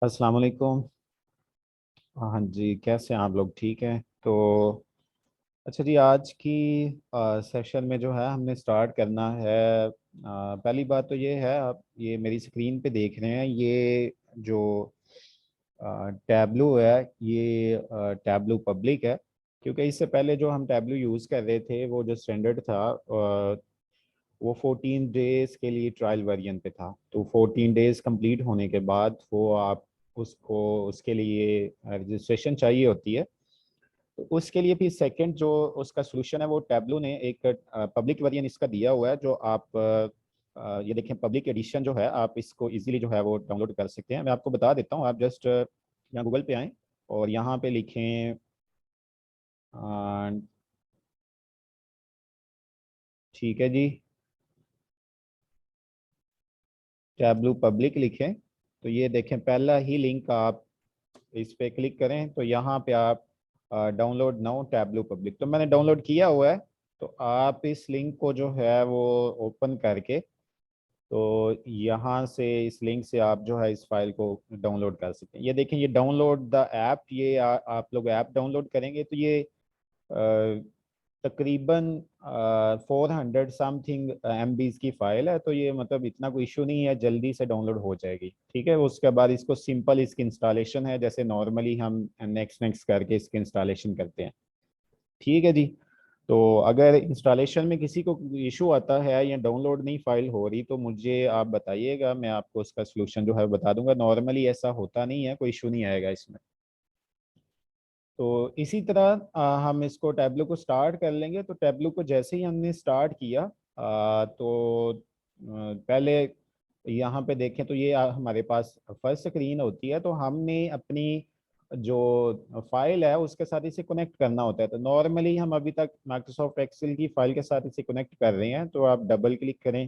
अस्सलाम वालेकुम। हाँ जी, कैसे हैं आप लोग? ठीक हैं तो अच्छा जी, आज की सेशन में जो है हमने स्टार्ट करना है। पहली बात तो ये है, आप ये मेरी स्क्रीन पे देख रहे हैं, ये जो टैबलू है, ये टैबलू पब्लिक है। क्योंकि इससे पहले जो हम टैबलू यूज़ कर रहे थे, वो जो स्टैंडर्ड था, वो 14 डेज के लिए ट्रायल वेरिएंट पे था। तो 14 डेज कंप्लीट होने के बाद वो आप उसको उसके लिए रजिस्ट्रेशन चाहिए होती है। तो उसके लिए भी सेकंड जो उसका सोल्यूशन है, वो टैबलू ने एक पब्लिक वेरिएंट इसका दिया हुआ है, जो आप ये देखें, पब्लिक एडिशन जो है, आप इसको इजीली जो है वो डाउनलोड कर सकते हैं। मैं आपको बता देता हूँ, आप जस्ट यहाँ गूगल पे आएँ और यहाँ पे लिखें अ, ठीक है जी, टैबलू पब्लिक लिखें तो ये देखें, पहला ही लिंक आप इस पे क्लिक करें तो यहाँ पे आप डाउनलोड नाउ टैबलू पब्लिक, तो मैंने डाउनलोड किया हुआ है। तो आप इस लिंक को जो है वो ओपन करके, तो यहाँ से इस लिंक से आप जो है इस फाइल को डाउनलोड कर सकते हैं। ये देखें, ये डाउनलोड द ऐप, ये आप लोग ऐप डाउनलोड करेंगे तो ये तकरीबन 400 समथिंग MBs की फाइल है। तो ये मतलब इतना कोई इशू नहीं है, जल्दी से डाउनलोड हो जाएगी। ठीक है, उसके बाद इसको सिंपल इसकी इंस्टॉलेशन है, जैसे नॉर्मली हम नेक्स्ट नेक्स्ट करके इसकी इंस्टॉलेशन करते हैं। ठीक है जी। तो अगर इंस्टॉलेशन में किसी को इशू आता है या डाउनलोड नहीं फाइल हो रही, तो मुझे आप बताइएगा, मैं आपको उसका सलूशन जो है बता दूंगा। नॉर्मली ऐसा होता नहीं है, कोई इशू नहीं आएगा इसमें। तो इसी तरह हम इसको टैबलू को स्टार्ट कर लेंगे। तो टैबलू को जैसे ही हमने स्टार्ट किया, तो पहले यहाँ पे देखें तो ये हमारे पास फर्स्ट स्क्रीन होती है। तो हमने अपनी जो फाइल है उसके साथ इसे कनेक्ट करना होता है। तो नॉर्मली हम अभी तक माइक्रोसॉफ्ट एक्सेल की फाइल के साथ इसे कनेक्ट कर रहे हैं। तो आप डबल क्लिक करें,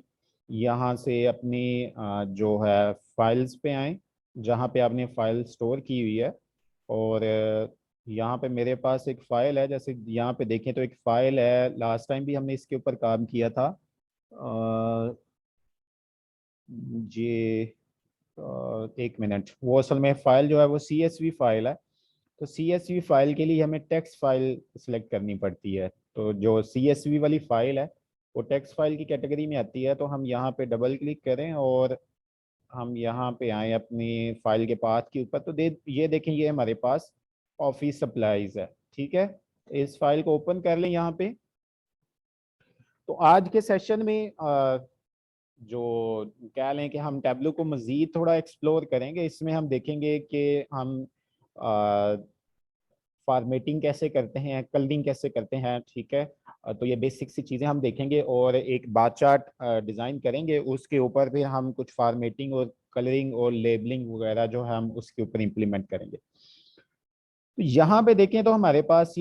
यहाँ से अपनी जो है फाइल्स पे आएँ, जहाँ पे आपने फाइल स्टोर की हुई है। और यहाँ पे मेरे पास एक फ़ाइल है, जैसे यहाँ पे देखें तो एक फ़ाइल है, लास्ट टाइम भी हमने इसके ऊपर काम किया था। ये एक मिनट, वो असल में फ़ाइल जो है वो CSV फाइल है। तो CSV फाइल के लिए हमें टेक्स्ट फाइल सिलेक्ट करनी पड़ती है। तो जो CSV वाली फाइल है वो टेक्स्ट फाइल की कैटेगरी में आती है। तो हम यहाँ पे डबल क्लिक करें और हम यहाँ पे आए अपनी फाइल के पाथ के ऊपर, तो ये देखें, ये हमारे पास ऑफिस सप्लाईज है। ठीक है, इस फाइल को ओपन कर लें यहाँ पे। तो आज के सेशन में जो कह लें कि हम टैबलू को मज़ीद थोड़ा एक्सप्लोर करेंगे। इसमें हम देखेंगे कि हम फॉर्मेटिंग कैसे करते हैं, कलरिंग कैसे करते हैं। ठीक है, तो ये बेसिक सी चीज़ें हम देखेंगे और एक बार चार्ट डिज़ाइन करेंगे, उसके ऊपर भी हम कुछ फॉर्मेटिंग और कलरिंग और लेबलिंग वगैरह जो है हम उसके ऊपर इम्प्लीमेंट करेंगे। तो यहाँ पे देखें तो हमारे पास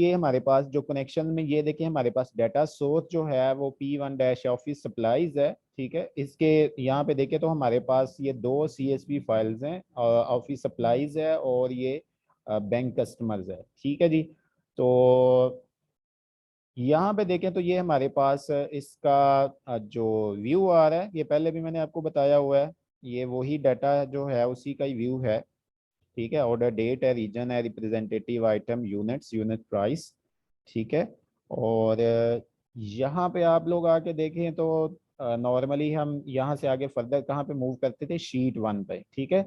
जो कनेक्शन में, ये देखें, हमारे पास डाटा सोर्स जो है वो P1 ऑफिस सप्लाईज है। ठीक है, इसके यहाँ पे देखें तो हमारे पास ये दो CSV फाइल्स हैं, ऑफिस सप्लाईज है और ये बैंक कस्टमर्स है। ठीक है जी। तो यहाँ पे देखें तो ये हमारे पास इसका जो व्यू आ रहा है, ये पहले भी मैंने आपको बताया हुआ है। ये वही डाटा जो है उसी का ही व्यू है। ठीक है, ऑर्डर डेट है, रीजन है, representative item, units, unit price. ठीक है, और यहाँ पे आप लोग आके देखें तो नॉर्मली हम यहाँ से आगे फर्दर कहाँ पे मूव करते थे, शीट 1 पे। ठीक है,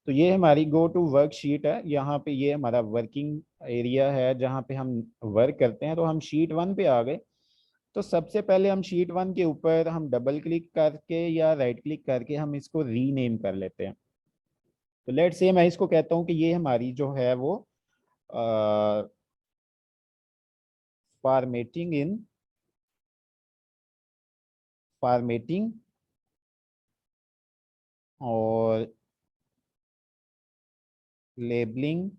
तो ये हमारी गो टू वर्क शीट है। यहाँ पे ये हमारा वर्किंग एरिया है जहाँ पे हम वर्क करते हैं। तो हम शीट 1 पे आ गए। तो सबसे पहले हम शीट 1 के ऊपर हम डबल क्लिक करके या राइट क्लिक करके हम इसको रीनेम कर लेते हैं। तो लेट से मैं इसको कहता हूँ कि ये हमारी जो है वो फॉर्मेटिंग इन फॉर्मेटिंग और लेबलिंग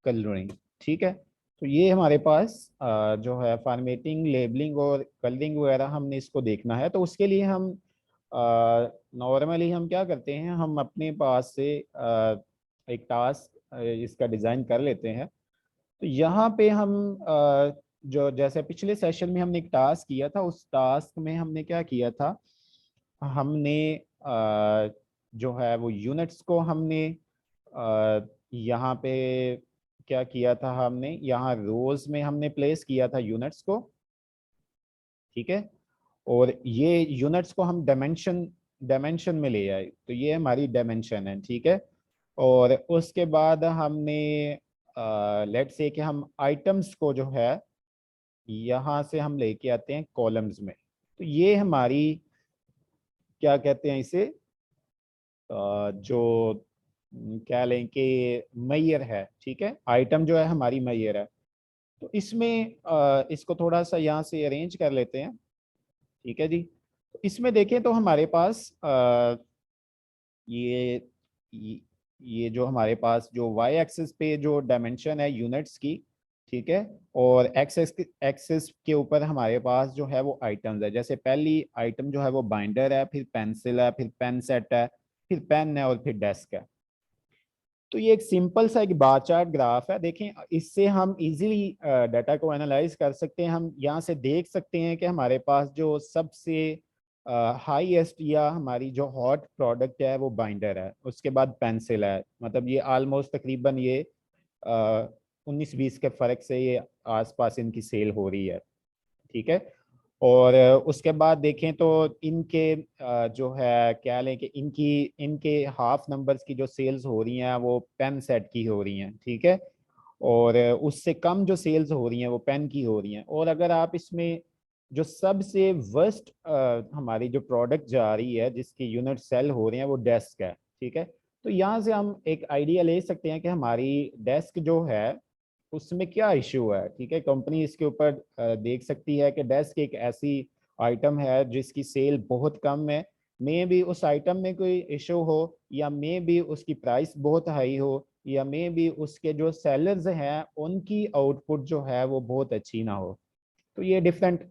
कलरिंग। ठीक है, तो ये हमारे पास जो है फॉर्मेटिंग, लेबलिंग और कलरिंग वगैरह हमने इसको देखना है। तो उसके लिए हम नॉर्मली हम क्या करते हैं, हम अपने पास से एक टास्क इसका डिज़ाइन कर लेते हैं। तो यहाँ पे हम जो जैसे पिछले सेशन में हमने एक टास्क किया था, उस टास्क में हमने क्या किया था, हमने जो है वो यूनिट्स को हमने यहाँ पे क्या किया था, हमने यहाँ रोज में हमने प्लेस किया था यूनिट्स को, ठीक है। और ये यूनिट्स को हम डायमेंशन डायमेंशन में ले आए, तो ये हमारी डायमेंशन है, ठीक है। और उसके बाद हमने लेट्स से कि हम आइटम्स को जो है यहाँ से हम लेके आते हैं कॉलम्स में। तो ये हमारी क्या कहते हैं इसे, जो क्या लें कि मैयर है, ठीक है। आइटम जो है हमारी मैयर है। तो इसमें इसको थोड़ा सा यहाँ से अरेंज कर लेते हैं, ठीक है जी। तो इसमें देखें तो हमारे पास ये ये ये जो हमारे पास जो वाई एक्सिस पे जो डायमेंशन है यूनिट्स की, ठीक है। और एक्सेस एक्सिस के ऊपर हमारे पास जो है वो आइटम्स है। जैसे पहली आइटम जो है वो बाइंडर है, फिर पेंसिल है, फिर पेन सेट है, फिर पेन है, और फिर डेस्क है। तो ये एक सिंपल सा एक बार चार्ट ग्राफ है। देखें, इससे हम इजीली डाटा को एनालाइज कर सकते हैं। हम यहाँ से देख सकते हैं कि हमारे पास जो सबसे हाईएस्ट या हमारी जो हॉट प्रोडक्ट है वो बाइंडर है, उसके बाद पेंसिल है। मतलब ये ऑलमोस्ट तकरीबन ये 19-20 के फर्क से ये आसपास इनकी सेल हो रही है, ठीक है। और उसके बाद देखें तो इनके जो है क्या लें कि इनकी इनके हाफ नंबर्स की जो सेल्स हो रही हैं वो पेन सेट की हो रही हैं, ठीक है। और उससे कम जो सेल्स हो रही हैं वो पेन की हो रही हैं। और अगर आप इसमें जो सबसे वर्स्ट हमारी जो प्रोडक्ट जा रही है जिसकी यूनिट सेल हो रही हैं वो डेस्क है, ठीक है। तो यहाँ से हम एक आइडिया ले सकते हैं कि हमारी डेस्क जो है उसमें क्या इश्यू है, ठीक है। कंपनी इसके ऊपर देख सकती है कि डेस्क एक ऐसी आइटम है जिसकी सेल बहुत कम है। मे भी उस आइटम में कोई इशू हो, या मे भी उसकी प्राइस बहुत हाई हो, या मे भी उसके जो सेलर्स हैं उनकी आउटपुट जो है वो बहुत अच्छी ना हो। तो ये डिफरेंट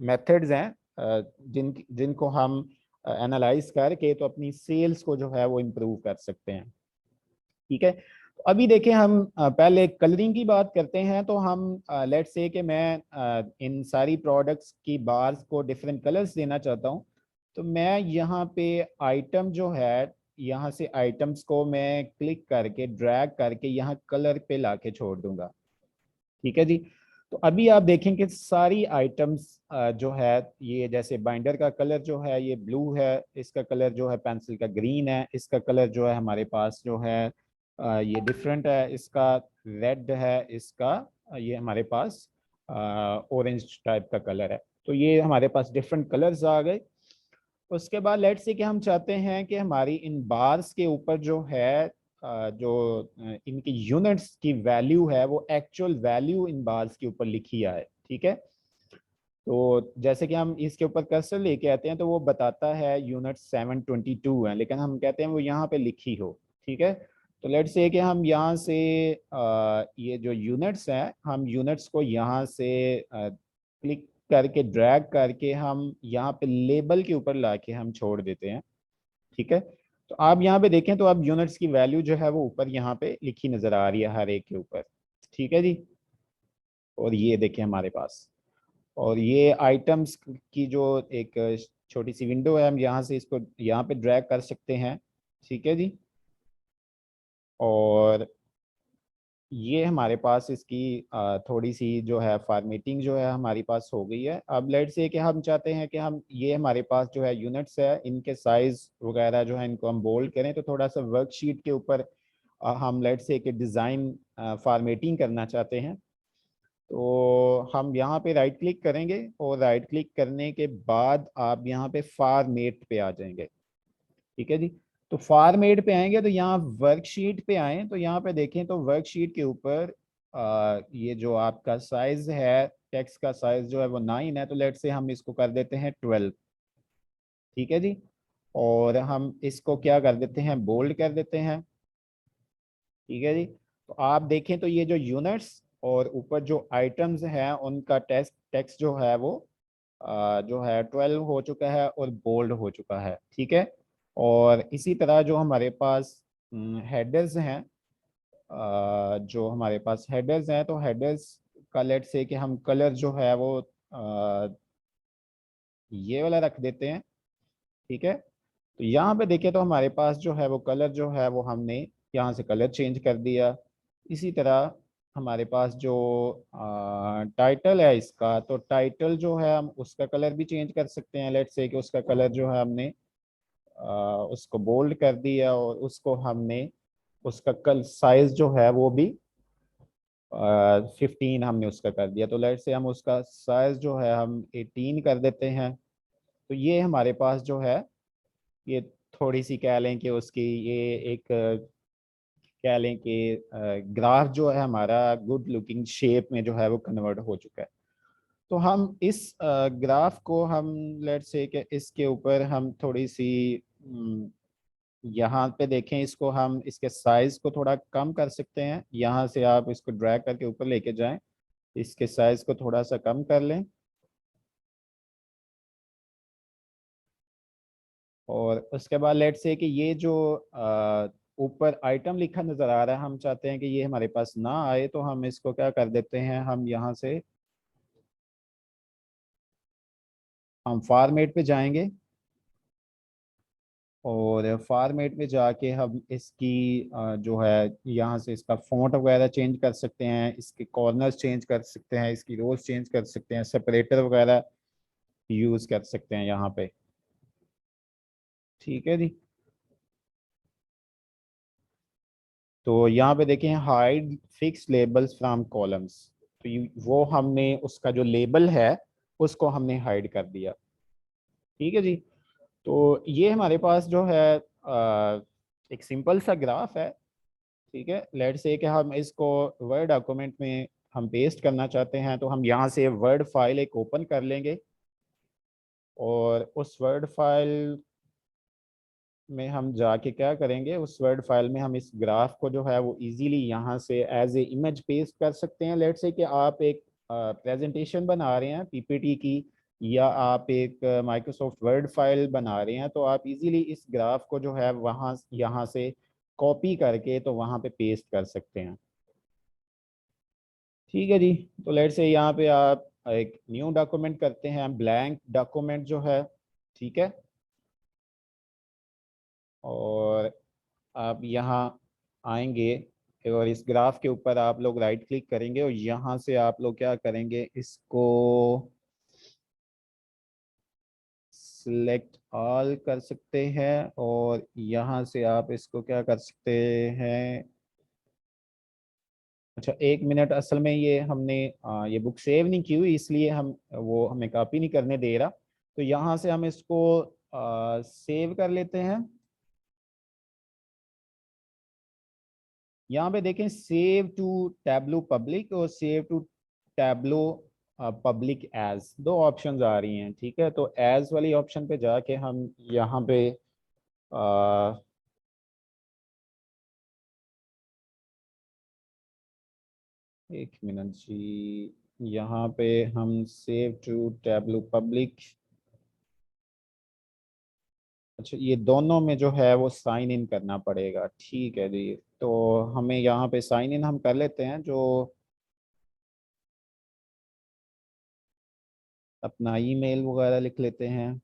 मेथड्स हैं जिनको हम एनालाइज करके तो अपनी सेल्स को जो है वो इम्प्रूव कर सकते हैं, ठीक है। तो अभी देखें हम पहले कलरिंग की बात करते हैं। तो हम लेट्स से कि मैं इन सारी प्रोडक्ट्स की बार्स को डिफरेंट कलर्स देना चाहता हूं। तो मैं यहाँ पे आइटम जो है, यहाँ से आइटम्स को मैं क्लिक करके ड्रैग करके यहाँ कलर पे लाके छोड़ दूंगा, ठीक है जी। तो अभी आप देखें कि सारी आइटम्स जो है, ये जैसे बाइंडर का कलर जो है ये ब्लू है, इसका कलर जो है पेंसिल का ग्रीन है, इसका कलर जो है हमारे पास जो है ये डिफरेंट है, इसका रेड है, इसका ये हमारे पास ऑरेंज टाइप का कलर है। तो ये हमारे पास डिफरेंट कलर्स आ गए। उसके बाद लेट्स से कि हम चाहते हैं कि हमारी इन बार्स के ऊपर जो है जो इनकी यूनिट्स की वैल्यू है वो एक्चुअल वैल्यू इन बार्स के ऊपर लिखी आए, ठीक है। तो जैसे कि हम इसके ऊपर कर्सर लेके आते हैं तो वो बताता है यूनिट 722 है, लेकिन हम कहते हैं वो यहाँ पे लिखी हो, ठीक है। तो लेट्स से कि हम यहाँ से ये जो यूनिट्स हैं, हम यूनिट्स को यहाँ से क्लिक करके ड्रैग करके हम यहाँ पे लेबल के ऊपर लाके हम छोड़ देते हैं, ठीक है। तो आप यहाँ पे देखें तो अब यूनिट्स की वैल्यू जो है वो ऊपर यहाँ पे लिखी नजर आ रही है हर एक के ऊपर, ठीक है जी। और ये देखें हमारे पास, और ये आइटम्स की जो एक छोटी सी विंडो है, हम यहाँ से इसको यहाँ पे ड्रैग कर सकते हैं, ठीक है जी। और ये हमारे पास इसकी थोड़ी सी जो है फॉर्मेटिंग जो है हमारी पास हो गई है। अब लेट्स से कि हम चाहते हैं कि हम ये हमारे पास जो है यूनिट्स है इनके साइज वगैरह जो है इनको हम बोल्ड करें। तो थोड़ा सा वर्कशीट के ऊपर हम लेट्स से कि डिज़ाइन फॉर्मेटिंग करना चाहते हैं। तो हम यहाँ पे राइट क्लिक करेंगे, और राइट क्लिक करने के बाद आप यहाँ पे फॉर्मेट पे आ जाएंगे, ठीक है जी। तो फॉर्मेट पे आएंगे तो यहाँ वर्कशीट पे आए तो यहाँ पे देखें तो वर्कशीट के ऊपर ये जो आपका साइज है, टेक्स्ट का साइज जो है वो 9 है। तो लेट से हम इसको कर देते हैं 12, ठीक है जी। और हम इसको क्या कर देते हैं, बोल्ड कर देते हैं, ठीक है जी। तो आप देखें तो ये जो यूनिट्स और ऊपर जो आइटम्स हैं उनका टेक्स्ट टेक्स्ट जो है वो जो है 12 हो चुका है और बोल्ड हो चुका है, ठीक है। और इसी तरह जो हमारे पास हेडर्स हैं, जो हमारे पास हेडर्स हैं, तो हेडर्स का लेट से कि हम कलर जो है वो ये वाला रख देते हैं, ठीक है। तो यहाँ पे देखिए तो हमारे पास जो है वो कलर जो है वो हमने यहाँ से कलर चेंज कर दिया। इसी तरह हमारे पास जो टाइटल है इसका, तो टाइटल जो है हम उसका कलर भी चेंज कर सकते हैं। लेट्स से कि उसका कलर जो है हमने उसको बोल्ड कर दिया और उसको हमने उसका कल साइज जो है वो भी 15 हमने उसका कर दिया। तो लेट्स से हम उसका साइज जो है हम 18 कर देते हैं। तो ये हमारे पास जो है ये थोड़ी सी कह लें कि उसकी ये एक कह लें कि ग्राफ जो है हमारा गुड लुकिंग शेप में जो है वो कन्वर्ट हो चुका है। तो हम इस ग्राफ को हम लेट्स से कि इसके ऊपर हम थोड़ी सी यहाँ पे देखें, इसको हम इसके साइज को थोड़ा कम कर सकते हैं। यहाँ से आप इसको ड्रैग करके ऊपर लेके जाएं, इसके साइज को थोड़ा सा कम कर लें और उसके बाद लेट्स से कि ये जो ऊपर आइटम लिखा नजर आ रहा है हम चाहते हैं कि ये हमारे पास ना आए, तो हम इसको क्या कर देते हैं, हम यहाँ से हम फॉर्मेट पे जाएंगे और फॉर्मेट में जाके हम इसकी जो है यहाँ से इसका फॉन्ट वगैरह चेंज कर सकते हैं, इसके कॉर्नर्स चेंज कर सकते हैं, इसकी रोज चेंज कर सकते हैं, सेपरेटर वगैरह यूज कर सकते हैं यहाँ पे। ठीक है जी। तो यहाँ पे देखें hide fix labels from columns, तो वो हमने उसका जो लेबल है उसको हमने हाइड कर दिया। ठीक है जी। तो ये हमारे पास जो है एक सिंपल सा ग्राफ है। ठीक है, लेट्स से कि हम इसको वर्ड डॉक्यूमेंट में हम पेस्ट करना चाहते हैं, तो हम यहाँ से वर्ड फाइल एक ओपन कर लेंगे और उस वर्ड फाइल में हम जाके क्या करेंगे, उस वर्ड फाइल में हम इस ग्राफ को जो है वो इजीली यहाँ से एज ए इमेज पेस्ट कर सकते हैं। लेट्स से कि आप एक प्रेजेंटेशन बना रहे हैं पीपीटी की, या आप एक माइक्रोसॉफ्ट वर्ड फाइल बना रहे हैं, तो आप इजीली इस ग्राफ को जो है वहाँ यहाँ से कॉपी करके तो वहाँ पे पेस्ट कर सकते हैं। ठीक है जी। तो लेट्स से यहाँ पे आप एक न्यू डॉक्यूमेंट करते हैं, ब्लैंक डॉक्यूमेंट जो है। ठीक है, और आप यहाँ आएंगे और इस ग्राफ के ऊपर आप लोग राइट क्लिक करेंगे और यहाँ से आप लोग क्या करेंगे, इसको सिलेक्ट ऑल कर सकते हैं और यहाँ से आप इसको क्या कर सकते हैं। अच्छा एक मिनट, असल में ये हमने ये बुक सेव नहीं की हुई, इसलिए हम वो हमें कॉपी नहीं करने दे रहा। तो यहाँ से हम इसको सेव कर लेते हैं। यहाँ पे देखें सेव टू टैब्लो पब्लिक और save to Tableau Public as, दो ऑप्शंस आ रही हैं। ठीक है, तो एज वाली ऑप्शन पे जाके हम यहाँ पे आ, एक मिनट जी, यहाँ पे हम सेव टू टैब्लो पब्लिक, अच्छा ये दोनों में जो है वो साइन इन करना पड़ेगा। ठीक है जी। तो हमें यहाँ पे साइन इन हम कर लेते हैं, जो अपना ईमेल वगैरह लिख लेते हैं।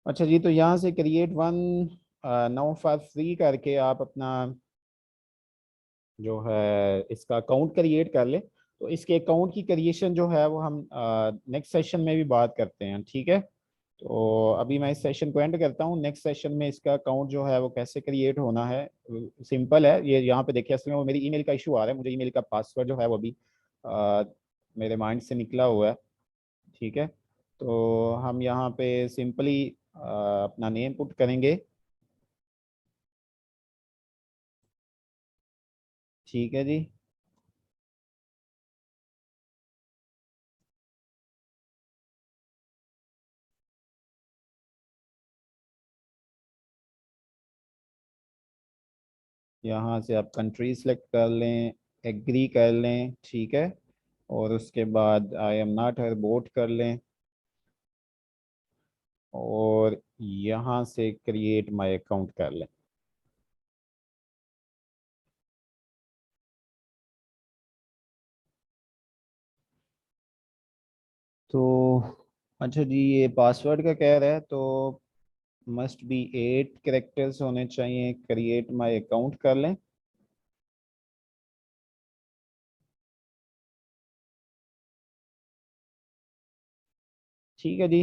अच्छा जी, तो यहाँ से create one now for free करके आप अपना जो है इसका अकाउंट क्रिएट कर ले। तो इसके अकाउंट की क्रिएशन जो है वो हम नेक्स्ट सेशन में भी बात करते हैं। ठीक है, तो अभी मैं इस सेशन को एंड करता हूँ। नेक्स्ट सेशन में इसका अकाउंट जो है वो कैसे क्रिएट होना है, सिंपल है। ये यहाँ पे देखिए, असल में वो मेरी ईमेल का इशू आ रहा है, मुझे ईमेल का पासवर्ड जो है वो अभी अ, मेरे माइंड से निकला हुआ है। ठीक है, तो हम यहाँ पे सिंपली अपना नेम पुट करेंगे। ठीक है जी। यहाँ से आप कंट्री सेलेक्ट कर लें, एग्री कर लें। ठीक है, और उसके बाद I am not her boat कर लें। और यहाँ से क्रिएट माय अकाउंट कर लें। तो अच्छा जी, ये पासवर्ड का कह रहा है, तो मस्ट बी 8 कैरेक्टर्स होने चाहिए। क्रिएट माय अकाउंट कर लें। ठीक है जी।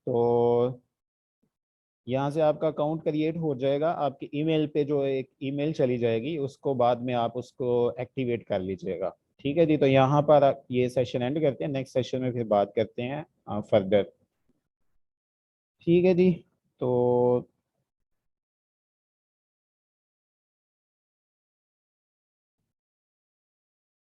तो यहाँ से आपका अकाउंट क्रिएट हो जाएगा। आपकी ईमेल पे जो एक ईमेल चली जाएगी, उसको बाद में आप उसको एक्टिवेट कर लीजिएगा। ठीक है जी। तो यहाँ पर ये सेशन एंड करते हैं, नेक्स्ट सेशन में फिर बात करते हैं फर्दर। ठीक है जी। तो